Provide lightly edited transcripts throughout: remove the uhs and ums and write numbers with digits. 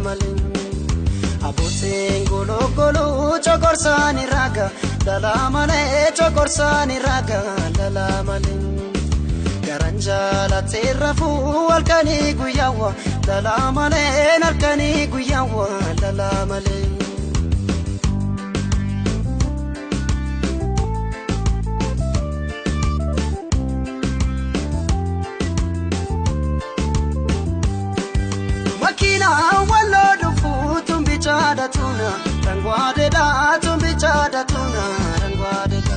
malin Aboteen golo golo chokorsani raga lala male chokorsani raga lala male Garanjala terrafu alkani guyawa lala male alkani guyawa lala male Makina wallo dufutum bichada tuna rangwade da tumbichada tuna rangwade da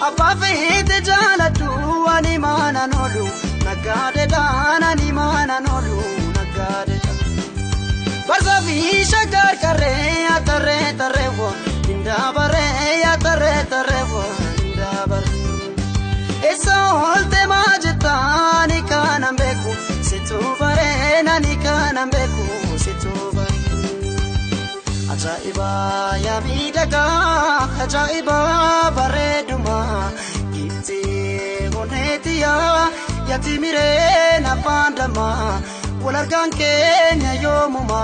Apafite jala tu animana nolu nagade da animana nolu nagade da Barza visha karkare atare tarevo indabare atare tarevo indabare Eso holte majtani kanambeku situvare nani kanambeku situvare Ajaiba ya midaka ajaiba bareduma Gifti honetia yatimire na pandama Walargan Kenya yomuma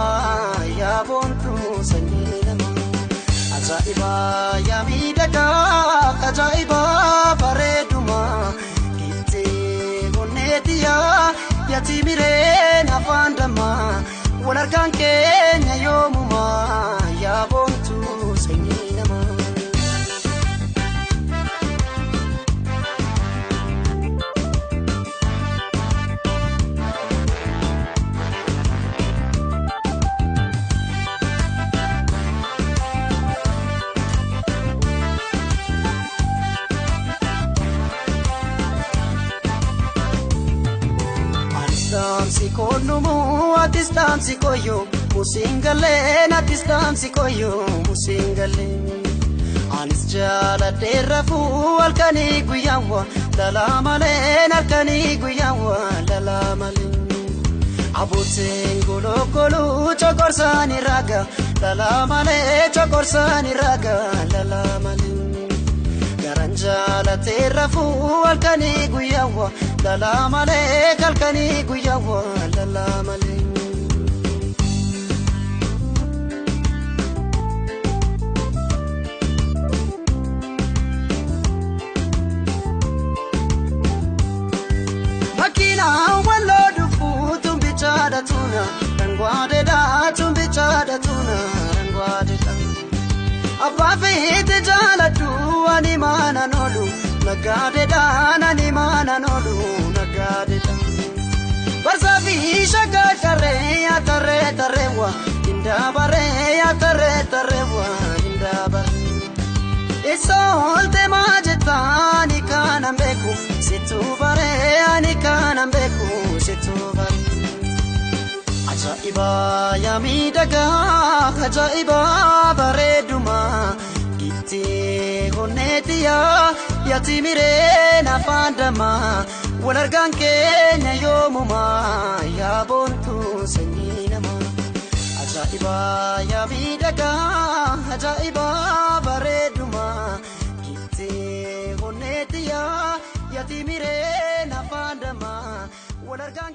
ya bontu sanilama Ajaiba ya midaka ajaiba bareduma Gifti honetia yatimire na pandama Walargan Kenya yomuma ya bontu sanilama Atistamsi koyo musingale atistamsi koyo musingale Anis jala terrafu alkani guyawa lala male alkani guyawa lala male Aboteen golo golo chokorsani raga lala male chokorsani raga lala male Garanjala terrafu alkani guyawa lala male alkani guyawa lala male Makina wallo dufutum bichada tuna rangwade da tumbichada tuna rangwade da Apafite jala tu animana nolu nagade da animana nolu nagade da Barza visha karkare atare tarewa indabare atare tarewa indabare Eso holte majtani kanambeku situvare ani kanambeku situvare Ajaiba ya midaka ajaiba bareduma Gifti honetia yatimire na pandama Walargan Kenya yomuma ya bontu sanilama Ajaiba ya midaka ajaiba bareduma Gifti honetia yatimire na pandama Walargan